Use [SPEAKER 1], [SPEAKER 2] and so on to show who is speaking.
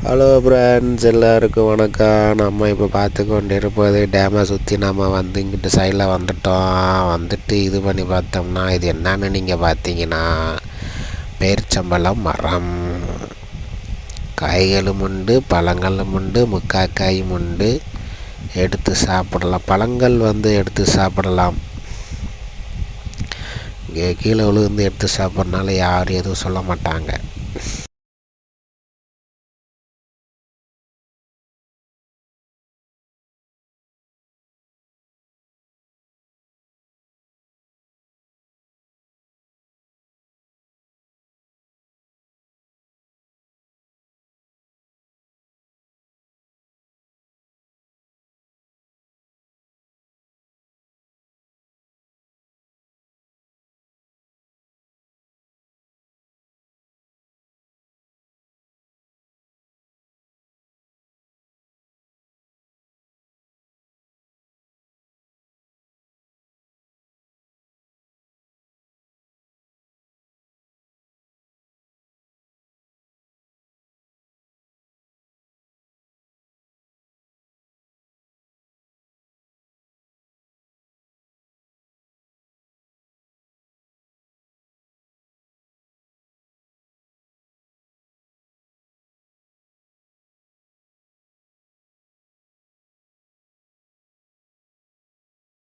[SPEAKER 1] Hello friends, எல்லாருக்கும் வணக்கம். நம்ம இப்போ பார்த்து கொண்டு இருப்பது டேமை சுற்றி நம்ம இங்கிட்டு சைடில் வந்துட்டு இது பண்ணி பார்த்தோம்னா இது என்னன்னு நீங்கள் பார்த்தீங்கன்னா பேரிச்சம்பழம் மரம். காய்களும் உண்டு, பழங்களும் உண்டு, முக்காக்காயும் உண்டு. எடுத்து சாப்பிடலாம். பழங்கள் எடுத்து சாப்பிடலாம். இங்கே கீழே விழுந்து எடுத்து சாப்பிட்றதுனால யாரும் எதுவும் சொல்ல மாட்டாங்க.